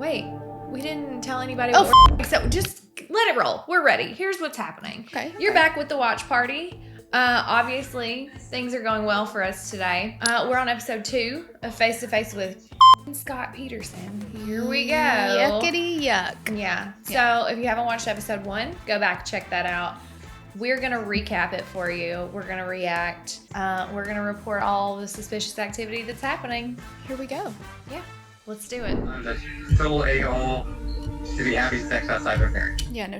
Wait, we didn't tell anybody what so just let it roll. We're ready. Here's what's happening. Okay. You're back with the watch party. Obviously, things are going well for us today. We're on episode 2 of Face to Face with Scott Peterson. Here we go. Yuckity yuck. Yeah. So if you haven't watched episode 1, go back, check that out. We're going to recap it for you. We're going to react. We're going to report all the suspicious activity that's happening. Here we go. Yeah. Let's do it. That's total a-hole to be having sex outside their marriage. Yeah, no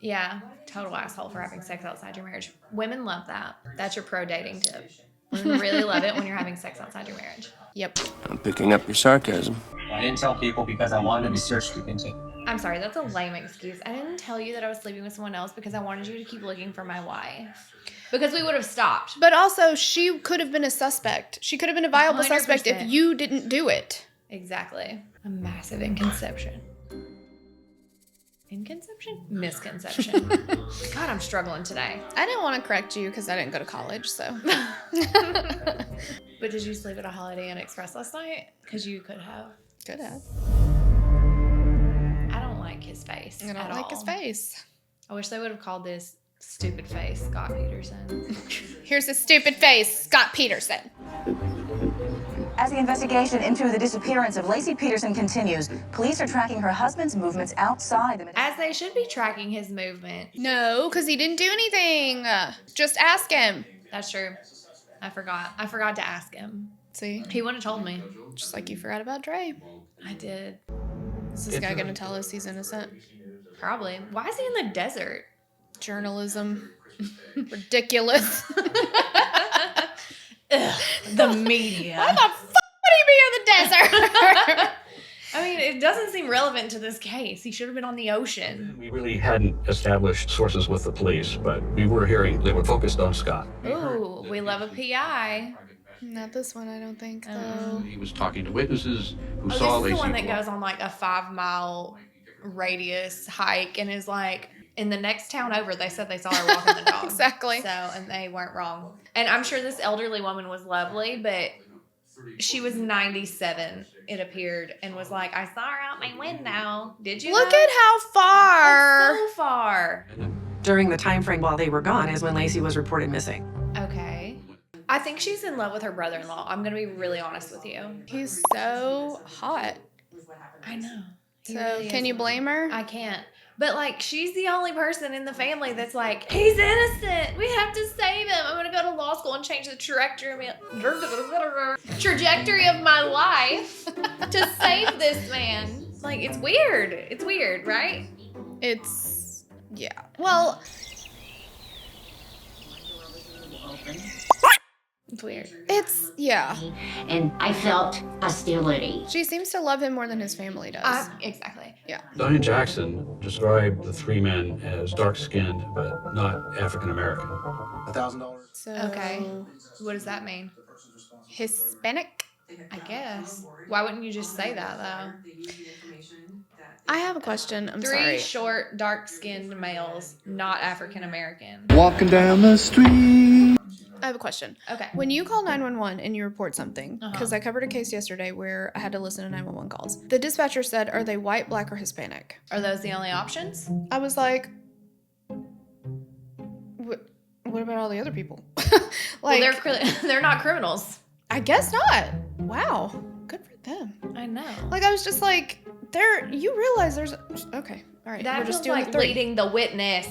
Yeah. Total asshole for having sex outside your marriage. Women love that. That's your pro dating tip. Women really love it when you're having sex outside your marriage. Yep. I'm picking up your sarcasm. I didn't tell people because I wanted to be searched for things. I'm sorry, that's a lame excuse. I didn't tell you that I was sleeping with someone else because I wanted you to keep looking for my wife. Because we would have stopped. But also, she could have been a suspect. She could have been a viable 100%. suspect if you didn't do it. Exactly. A massive inconception. Inconception? Misconception. God, I'm struggling today. I didn't want to correct you because I didn't go to college, so. But did you sleep at a Holiday Inn Express last night? Because you could have. Could have. I don't like his face. I don't at like all. his face. I wish they would have called this stupid face Scott Peterson. Here's his stupid face, Scott Peterson. As the investigation into the disappearance of Lacey Peterson continues, police are tracking her husband's movements outside the... As they should be tracking his movement. No, because he didn't do anything. Just ask him. That's true. I forgot to ask him. See? He wouldn't have told me. Just like you forgot about Dre. I did. Is this guy going to tell us he's innocent? Probably. Why is he in the desert? Journalism. Ridiculous. Ugh, the media. Why the fuck would he be in the desert? I mean, it doesn't seem relevant to this case. He should have been on the ocean. We really hadn't established sources with the police, but we were hearing they were focused on Scott. Ooh, we love a PI. Not this one, I don't think, though. He was talking to witnesses who Oh, saw this is Lacey. the one that goes on like a 5-mile radius hike and is like, in the next town over, they said they saw her walking the dog. Exactly. So, and they weren't wrong. And I'm sure this elderly woman was lovely, but she was 97, it appeared, and was like, I saw her out my window. Did you? Look know? at how far. That's so far. During the time frame while they were gone is when Lacey was reported missing. Okay. I think she's in love with her brother-in-law. I'm going to be really honest with you. He's so hot. I know. He So, really can is. you blame her? I can't. But, like, she's the only person in the family that's like, he's innocent. We have to save him. I'm going to go to law school and change the trajectory of my life to save this man. Like, it's weird. It's weird, right? It's, yeah. Well, It's weird. it's, yeah. And I felt hostility. She seems to love him more than his family does. Exactly. Yeah. Diane Jackson described the three men as dark-skinned, but not African-American. $1,000. So, Okay. What does that mean? Hispanic? I guess. Why wouldn't you just say that, though? I have a question. I'm 3 sorry. short, dark-skinned males, not African-American. Walking down the street. I have a question. Okay. When you call 911 and you report something, because I covered a case yesterday where I had to listen to 911 calls, the dispatcher said, are they white, black, or Hispanic? Are those the only options? I was like, what about all the other people? Well, they're not criminals. I guess not. Wow. Good for them. I know. Like, I was just like, you realize there's, okay. All right. That we're just feels doing like the 3. leading the witness.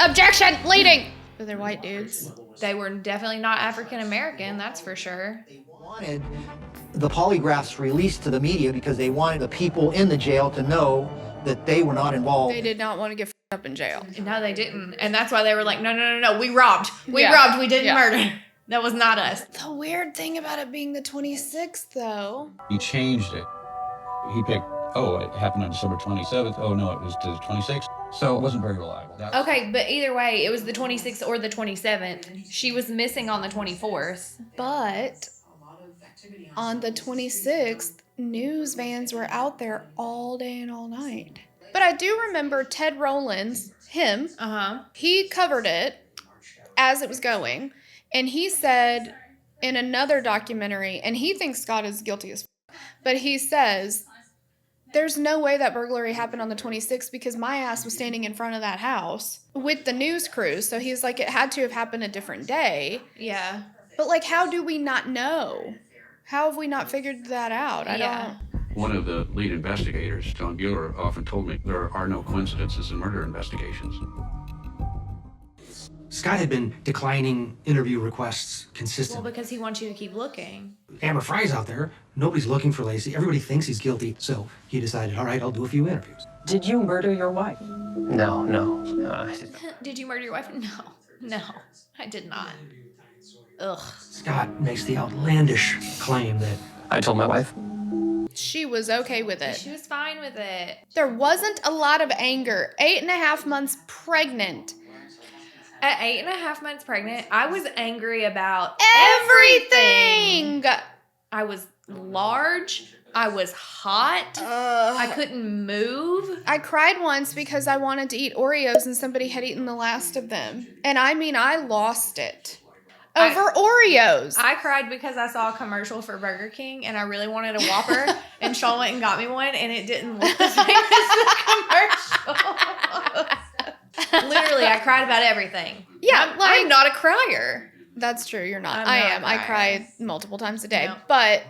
Objection! Leading! But they're white dudes. They were definitely not African-American, that's for sure. They wanted the polygraphs released to the media because they wanted the people in the jail to know that they were not involved. They did not want to get up in jail. No, they didn't. And that's why they were like, no, we robbed. We didn't murder. That was not us. The weird thing about it being the 26th, though. He changed it. He picked, it happened on December 27th. Oh, no, it was to the 26th. So it wasn't very reliable. Okay, but either way, it was the 26th or the 27th. She was missing on the 24th. But on the 26th, news vans were out there all day and all night. But I do remember Ted Rowlands, him, he covered it as it was going. And he said in another documentary, and he thinks Scott is guilty as but he says There's no way that burglary happened on the 26th because my ass was standing in front of that house with the news crew. So he's like, it had to have happened a different day. Yeah. But, like, how do we not know? How have we not figured that out? I don't... One of the lead investigators, John Bueller, often told me there are no coincidences in murder investigations. Scott had been declining interview requests consistently. Well, because he wants you to keep looking. Amber Fry's out there. Nobody's looking for Lacey. Everybody thinks he's guilty. So he decided, all right, I'll do a few interviews. Did you murder your wife? No. Did you murder your wife? No, I did not. Ugh. Scott makes the outlandish claim that I told my wife. She was okay with it. She was fine with it. There wasn't a lot of anger. 8.5 months pregnant. At 8.5 months pregnant, I was angry about everything. I was large. I was hot. I couldn't move. I cried once because I wanted to eat Oreos and somebody had eaten the last of them. And I mean, I lost it. Over Oreos. I cried because I saw a commercial for Burger King and I really wanted a Whopper and Sean went and got me one and it didn't look the same as the commercial. Literally, I cried about everything. Yeah, I'm not a crier. That's true, you're not. I'm I not am. a I crier. cry multiple times a day. No. But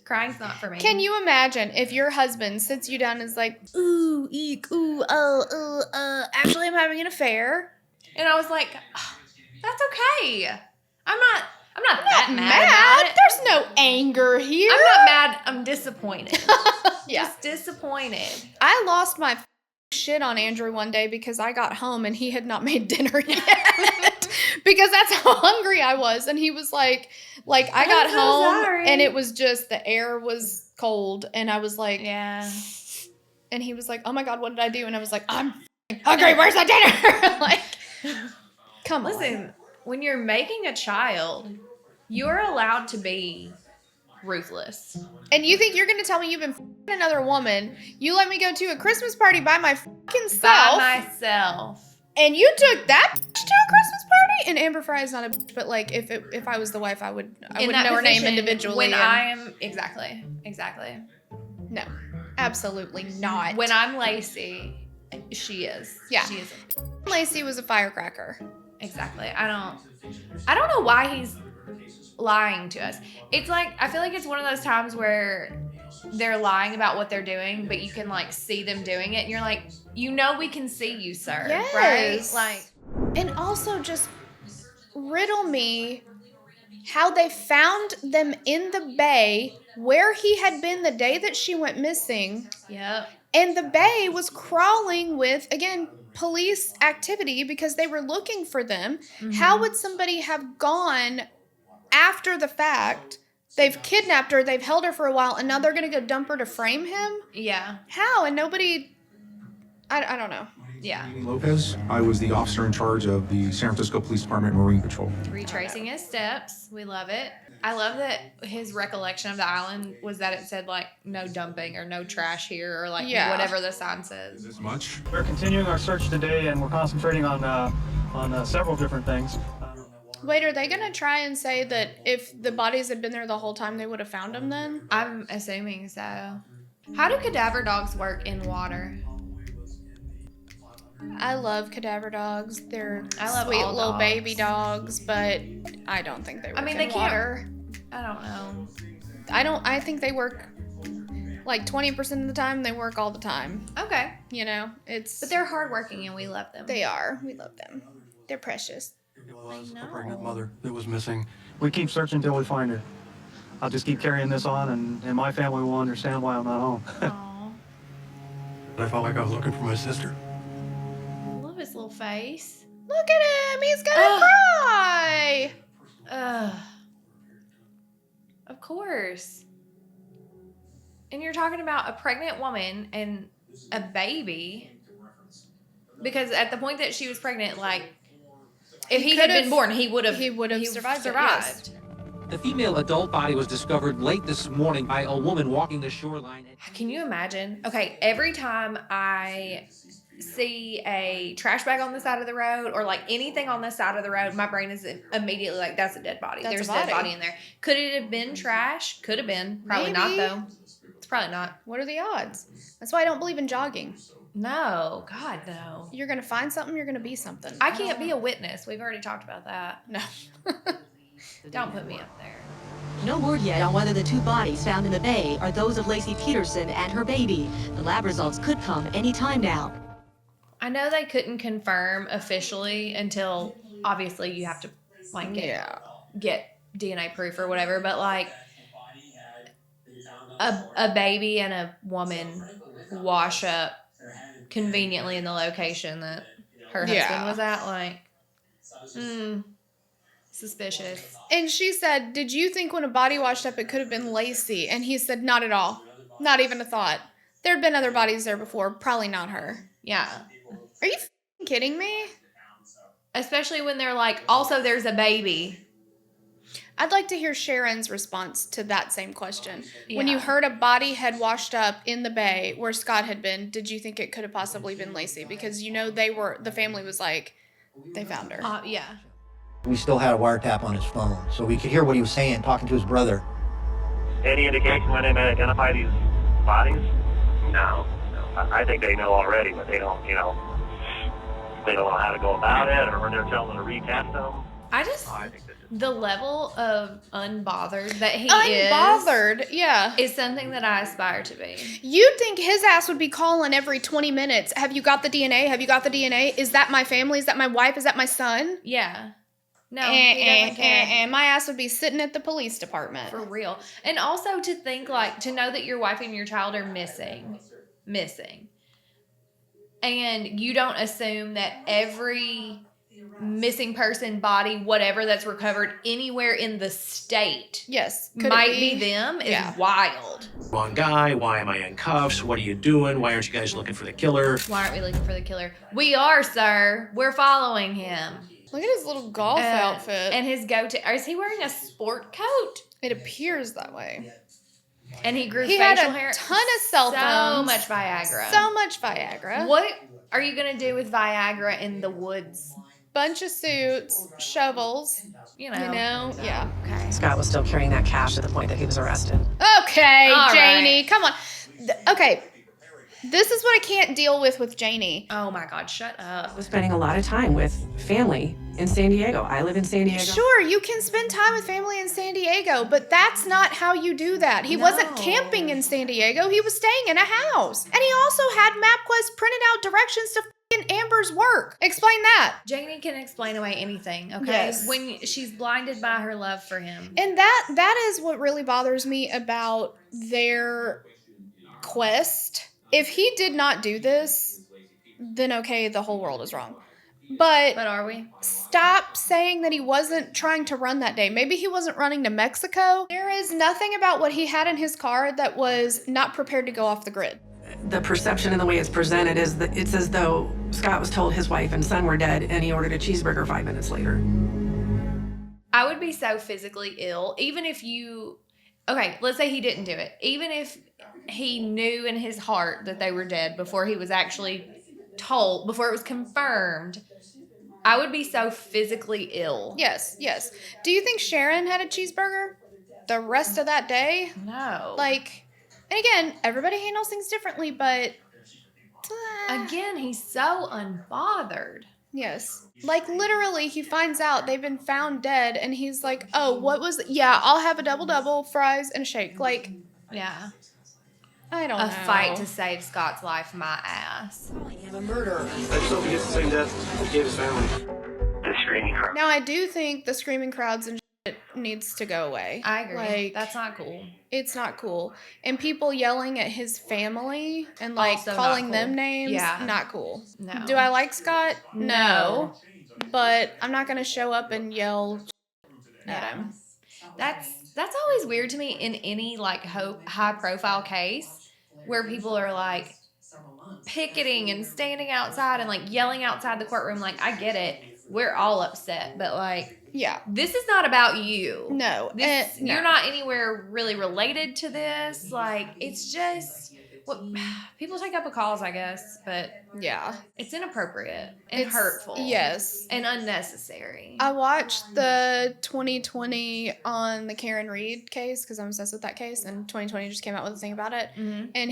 crying's not for me. can you imagine if your husband sits you down and is like, ooh, eek, ooh, actually I'm having an affair. And I was like, oh, that's okay. I'm not that mad about it. There's no anger here. I'm not mad. I'm disappointed. Yeah. Just disappointed. I lost my shit on Andrew one day because I got home and he had not made dinner yet. Because that's how hungry I was. And he was like I got home sorry. and it was just the air was cold and I was like, yeah. And he was like, oh my God, what did I do? And I was like, I'm hungry. Where's the dinner? Like, come on. Listen, when you're making a child, you're allowed to be ruthless. And you think you're going to tell me you've been f***ing another woman? You let me go to a Christmas party by my fucking self. By myself. And you took that bitch to a Christmas party? And Amber Fry is not a bitch, but like if I was the wife, I would know her name individually. When I am exactly. No, absolutely not. When I'm Lacey, she is. Yeah. She is. Lacey was a firecracker. Exactly. I don't know why he's lying to us. It's like, I feel like it's one of those times where they're lying about what they're doing, but you can like see them doing it and you're like, you know, we can see you, sir. Yes. Right? Like, and also just riddle me how they found them in the bay where he had been the day that she went missing. Yep. And the bay was crawling with, again, police activity because they were looking for them. Mm-hmm. How would somebody have gone after the fact? They've kidnapped her, they've held her for a while, and now they're going to go dump her to frame him? Yeah. How? And nobody... I don't know. Yeah. Lopez. I was the officer in charge of the San Francisco Police Department Marine Patrol. Retracing his steps. We love it. I love that his recollection of the island was that it said, like, no dumping or no trash here or, like, whatever the sign says. This much? We're continuing our search today, and we're concentrating on several different things. Wait, are they going to try and say that if the bodies had been there the whole time, they would have found them then? I'm assuming so. How do cadaver dogs work in water? I love cadaver dogs. They're love sweet all little dogs. baby dogs, but I don't think they work they in water. I don't know. I think they work like 20% of the time. They work all the time. Okay. You know, But they're hardworking and we love them. They are. We love them. They're precious. It was a pregnant mother that was missing. We keep searching until we find her. I'll just keep carrying this on, and my family will understand why I'm not home. I felt like I was looking for my sister. Love his little face. Look at him. He's gonna cry. Of course. And you're talking about a pregnant woman and a baby. Because at the point that she was pregnant, like, if he had been born, he would have survived. Yes. The female adult body was discovered late this morning by a woman walking the shoreline. Can you imagine? Okay, every time I see a trash bag on the side of the road or like anything on the side of the road, my brain is immediately like, that's a dead body. That's There's a a dead body. body in there. Could it have been trash? Could have been. Probably Maybe. not, though. It's Probably not. What are the odds? That's why I don't believe in jogging. No, God, no. You're going to find something, you're going to be something. I can't be a witness. We've already talked about that. No. Don't put me up there. No word yet on whether the two bodies found in the bay are those of Lacey Peterson and her baby. The lab results could come any time now. I know they couldn't confirm officially until, obviously, you have to, like, get DNA proof or whatever, but, like, a baby and a woman wash up conveniently in the location that her husband was at, like, suspicious. And she said, did you think when a body washed up it could have been Lacey? And he said, not at all. Not even a thought. There had been other bodies there before, probably not her. Yeah. Are you kidding me? Especially when they're like, also there's a baby. I'd like to hear Sharon's response to that same question. Yeah. When you heard a body had washed up in the bay where Scott had been, did you think it could have possibly been Lacey? Because you know the family was like, they found her. Yeah. We still had a wiretap on his phone, so we could hear what he was saying, talking to his brother. Any indication when they may identify these bodies? No. I think they know already, but they don't, they don't know how to go about it, or they're telling them to retest them. The level of unbothered that he is something that I aspire to be. You'd think his ass would be calling every 20 minutes. Have you got the DNA? Have you got the DNA? Is that my family? Is that my wife? Is that my son? Yeah. No, he doesn't care. And my ass would be sitting at the police department. For real. And also to think, like, to know that your wife and your child are missing. And you don't assume that every missing person, body, whatever that's recovered anywhere in the state might be them is wild. Wrong guy. Why am I in cuffs? What are you doing? Why aren't you guys looking for the killer? Why aren't we looking for the killer? We are, sir. We're following him. Look at his little golf outfit. And his go-to. Is he wearing a sport coat? It appears that way. And he grew facial hair. He had a ton of cell phones. So much Viagra. So much Viagra. What are you going to do with Viagra in the woods? Bunch of suits, shovels. You know. Yeah. Okay. Scott was still carrying that cash at the point that he was arrested. Okay, All Janie. right. Come on. Okay. This is what I can't deal with Janie. Oh my God, shut up. I was spending a lot of time with family in San Diego. I live in San Diego. Sure, you can spend time with family in San Diego, but that's not how you do that. He wasn't camping in San Diego. He was staying in a house. And he also had MapQuest printed out directions to fucking Amber's work. Explain that. Janie can explain away anything, okay? Yes. When she's blinded by her love for him. And that is what really bothers me about their quest. If he did not do this, then okay, the whole world is wrong. But are we? Stop saying that he wasn't trying to run that day. Maybe he wasn't running to Mexico. There is nothing about what he had in his car that was not prepared to go off the grid. The perception and the way it's presented is that it's as though Scott was told his wife and son were dead and he ordered a cheeseburger 5 minutes later. I would be so physically ill, even if okay, let's say he didn't do it. Even if he knew in his heart that they were dead before he was actually told, before it was confirmed, I would be so physically ill. Yes. Do you think Sharon had a cheeseburger the rest of that day? No. And again, everybody handles things differently, but... Again, he's so unbothered. Yes. Literally, he finds out they've been found dead, and he's like, oh, what was... Yeah, I'll have a double-double, fries, and a shake. Yeah. I don't know. A fight to save Scott's life, my ass. And a murder. I just hope he gets the same death he gave his family. The screaming crowd. Now, I do think the screaming crowds and shit needs to go away. I agree. That's not cool. It's not cool. And people yelling at his family and Also calling not cool. them names, Yeah. not cool. No. Do I like Scott? No. But I'm not going to show up and yell at him. That's always weird to me in any high profile case where people are picketing and standing outside and yelling outside the courtroom. I get it. We're all upset, but yeah, this is not about you. No. You're not anywhere really related to this. It's just Well, people take up a cause, I guess, but yeah, it's inappropriate and hurtful. Yes. And unnecessary. I watched the 2020 on the Karen Reed case because I'm obsessed with that case, and 2020 just came out with a thing about it. Mm-hmm. And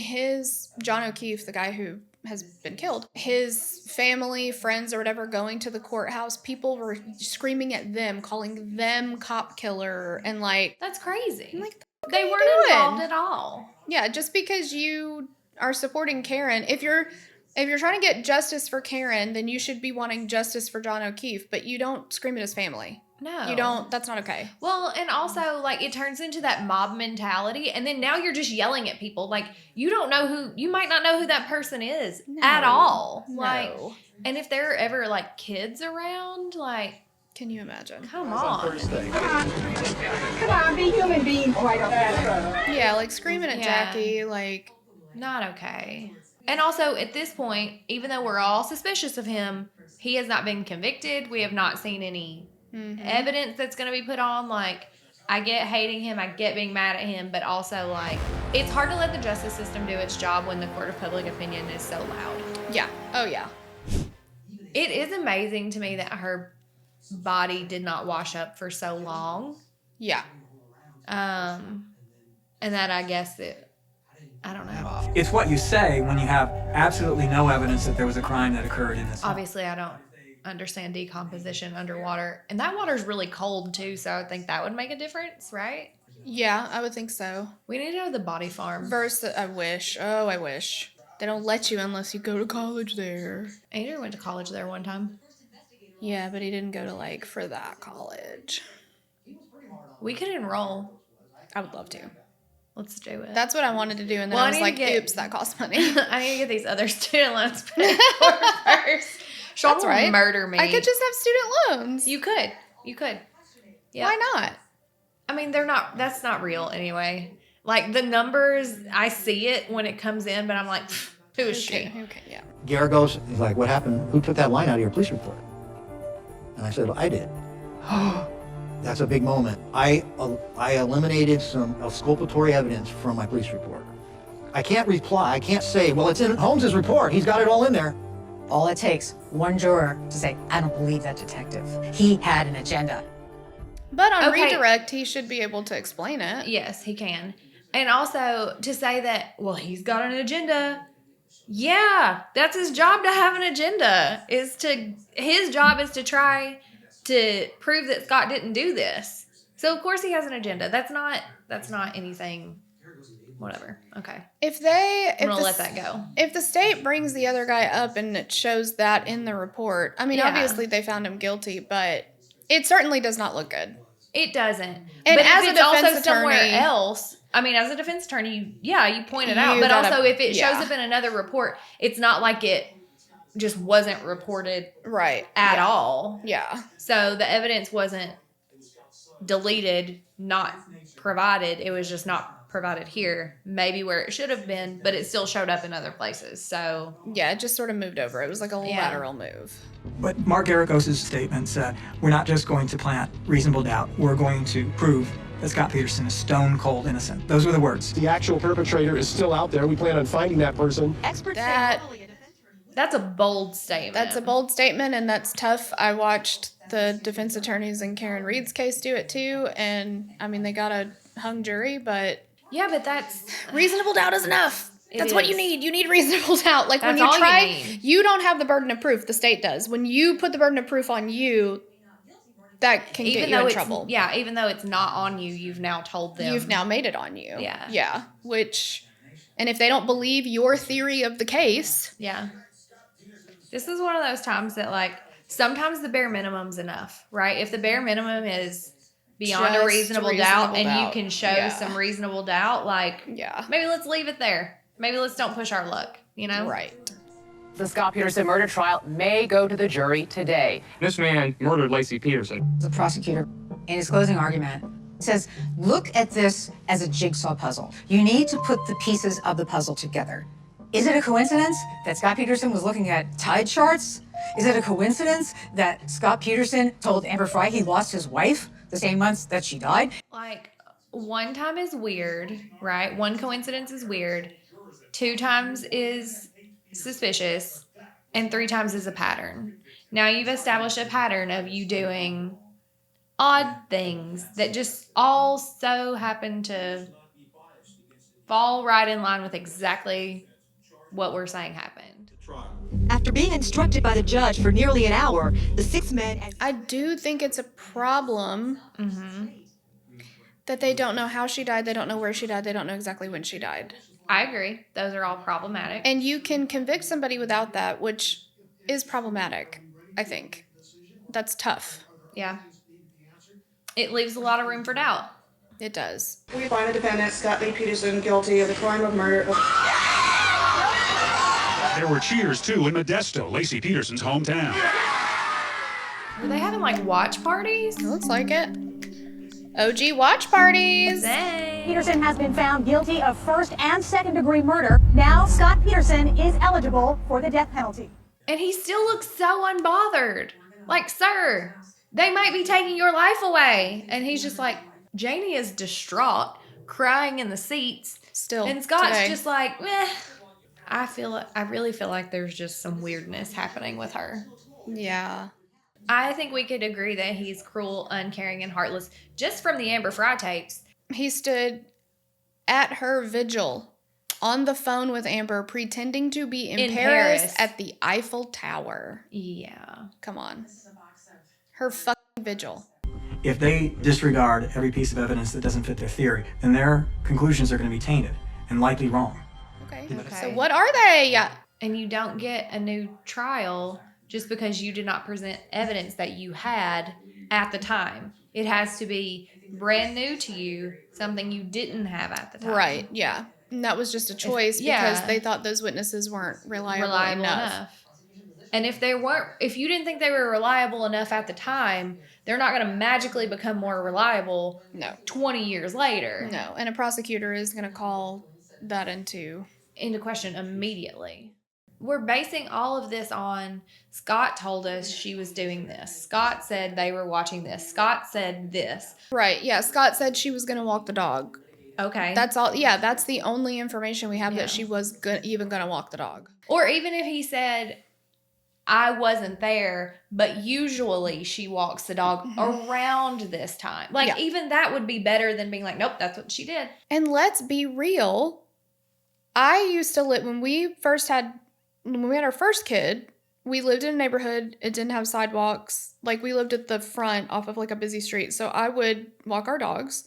John O'Keefe, the guy who has been killed, his family, friends, or whatever, going to the courthouse, people were screaming at them, calling them cop killer, and like... That's crazy. I'm like, they weren't involved at all. Yeah, just because you are supporting Karen, if you're trying to get justice for Karen, then you should be wanting justice for John O'Keefe, but you don't scream at his family. No. You don't. That's not okay. Well, and also, like, it turns into that mob mentality, and then now you're just yelling at people. Like, you might not know who that person is at all. No. Like, and if there are ever, like, kids around, like... Can you imagine? Come on. Come on, be human beings right up there. Yeah, like, screaming at Jackie, like... Not okay. And also, at this point, even though we're all suspicious of him, he has not been convicted. We have not seen any... evidence that's going to be put on. Like, I get hating him, I get being mad at him, but also, like, it's hard to let the justice system do its job when the court of public opinion is so loud. Yeah. Oh, yeah. It is amazing to me that her body did not wash up for so long. Yeah. And that I guess I don't know. It's what you say when you have absolutely no evidence that there was a crime that occurred in this. Obviously, I don't understand decomposition underwater, and that water's really cold too, so I think that would make a difference, right? Yeah, I would think so. We need to go to the body farm. I wish they don't let you unless you go to college there. Andrew went to college there one time. Yeah, but he didn't go to like for that college. We could enroll. I would love to. Let's do it. That's what I wanted to do, and then I was like, oops, that costs money. I need to get these other student loans paid for first. Sean That's will right. murder me. I could just have student loans. You could. Yeah. Why not? I mean, that's not real anyway. Like, the numbers, I see it when it comes in, but I'm like, who is she? Okay, yeah. Garrett goes, he's like, what happened? Who took that line out of your police report? And I said, well, I did. That's a big moment. I eliminated some exculpatory evidence from my police report. I can't reply. I can't say, well, it's in Holmes's report. He's got it all in there. All it takes, one juror to say, I don't believe that detective. He had an agenda. But on redirect, he should be able to explain it. Yes, he can. And also, to say that, well, he's got an agenda. Yeah, that's his job to have an agenda. His job is to try to prove that Scott didn't do this. So, of course, he has an agenda. That's not anything... Whatever. Okay. I'm gonna let that go. If the state brings the other guy up and it shows that in the report, I mean, obviously they found him guilty, but it certainly does not look good. It doesn't. And but as if a it's also defense somewhere attorney, else, I mean, as a defense attorney, you point it out. But also, if it shows up in another report, it's not like it just wasn't reported at all. Yeah. So the evidence wasn't deleted, not provided. It was just not provided here, maybe where it should have been, but it still showed up in other places. So yeah, it just sort of moved over. It was like a lateral move. But Mark Garagos' statement said, we're not just going to plant reasonable doubt, we're going to prove that Scott Peterson is stone cold innocent. Those were the words. The actual perpetrator is still out there. We plan on finding that person. That's a bold statement. That's a bold statement, and that's tough. I watched the defense attorneys in Karen Reed's case do it too, and I mean, they got a hung jury, but yeah, but that's reasonable doubt is enough. That's what you need. You need reasonable doubt. Like that's when you try, you don't have the burden of proof. The state does. When you put the burden of proof on you, that can get you in trouble. Yeah, even though it's not on you, you've now told them. You've now made it on you. Yeah. Yeah. And if they don't believe your theory of the case. Yeah. This is one of those times that, like, sometimes the bare minimum's enough, right? If the bare minimum is beyond a reasonable doubt and you can show some reasonable doubt, like, maybe let's leave it there. Maybe let's don't push our luck, you know? Right. The Scott Peterson murder trial may go to the jury today. This man murdered Lacey Peterson. The prosecutor, in his closing argument, says, look at this as a jigsaw puzzle. You need to put the pieces of the puzzle together. Is it a coincidence that Scott Peterson was looking at tide charts? Is it a coincidence that Scott Peterson told Amber Fry he lost his wife the same month that she died? Like, one time is weird, right? One coincidence is weird. 2 times is suspicious, and 3 times is a pattern. Now you've established a pattern of you doing odd things that just all so happen to fall right in line with exactly what we're saying happened. After being instructed by the judge for nearly an hour, the 6 men... I do think it's a problem that they don't know how she died, they don't know where she died, they don't know exactly when she died. I agree. Those are all problematic. And you can convict somebody without that, which is problematic, I think. That's tough. Yeah. It leaves a lot of room for doubt. It does. We find the defendant, Scott Lee Peterson, guilty of the crime of murder. There were cheers, too, in Modesto, Lacey Peterson's hometown. Were they having, like, watch parties? It looks like it. OG watch parties. Dang. Peterson has been found guilty of first and second degree murder. Now Scott Peterson is eligible for the death penalty. And he still looks so unbothered. Like, sir, they might be taking your life away. And he's just like, Janie is distraught, crying in the seats. Still. And Scott's today. just like, I really feel like there's just some weirdness happening with her. Yeah. I think we could agree that he's cruel, uncaring, and heartless just from the Amber Fry tapes. He stood at her vigil on the phone with Amber pretending to be in Paris at the Eiffel Tower. Yeah. Come on. Her fucking vigil. If they disregard every piece of evidence that doesn't fit their theory, then their conclusions are going to be tainted and likely wrong. Okay. So what are they? And you don't get a new trial just because you did not present evidence that you had at the time. It has to be brand new to you, something you didn't have at the time. Right, yeah. And that was just a choice because they thought those witnesses weren't reliable enough. And if you didn't think they were reliable enough at the time, they're not going to magically become more reliable 20 years later. No, and a prosecutor is going to call that into question immediately. We're basing all of this on Scott told us she was doing this. Scott said they were watching this. Scott said this. Right, yeah. Scott said she was going to walk the dog. Okay. That's all. Yeah, that's the only information we have that she was even going to walk the dog. Or even if he said, I wasn't there, but usually she walks the dog around this time. Like, even that would be better than being like, nope, that's what she did. And let's be real. I used to live, when we had our first kid, we lived in a neighborhood. It didn't have sidewalks. Like, we lived at the front off of like a busy street. So I would walk our dogs.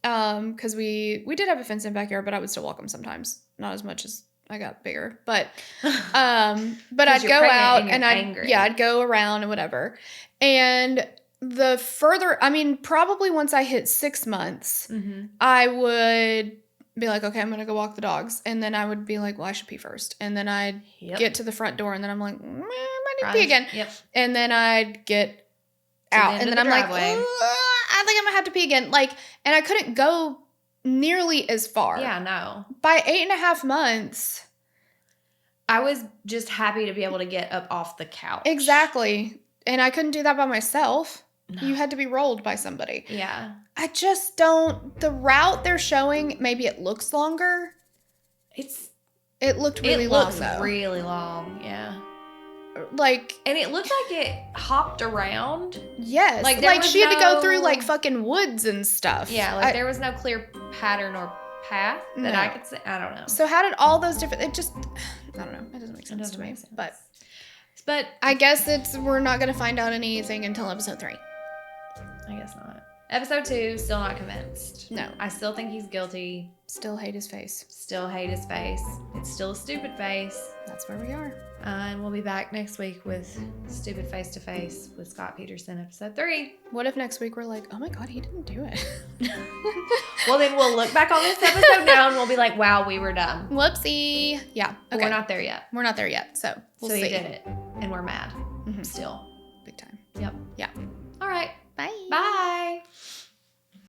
Because we did have a fenced in backyard, but I would still walk them sometimes. Not as much as I got bigger, but I'd go out and I'd go around and whatever. And probably once I hit 6 months, I would be like, okay, I'm going to go walk the dogs. And then I would be like, well, I should pee first. And then I'd get to the front door and then I'm like, I might need to pee again. Yep. And then I'd get out and then I'm like, I think I'm gonna have to pee again. Like, and I couldn't go nearly as far. Yeah, no. By 8.5 months, I was just happy to be able to get up off the couch. Exactly. And I couldn't do that by myself. No. You had to be rolled by somebody. Yeah. I just don't. The route they're showing, maybe it looks longer. It looked really long. It looks really long. Yeah. Like, and it looked like it hopped around. Yes. Like she had to go through like fucking woods and stuff. Yeah, like there was no clear pattern or path that I could see. I don't know. So how did all those different, I don't know. It doesn't make sense to me. But I guess we're not going to find out anything until episode 3. I guess not. Episode 2, still not convinced. No. I still think he's guilty. Still hate his face. Still hate his face. It's still a stupid face. That's where we are. And we'll be back next week with Stupid Face to Face with Scott Peterson, episode 3. What if next week we're like, oh my God, he didn't do it? Well, then we'll look back on this episode now and we'll be like, wow, we were dumb. Whoopsie. Yeah. Okay. We're not there yet. We're not there yet. So we'll see. He did it. And we're mad. Still. Big time. Yep. Yeah.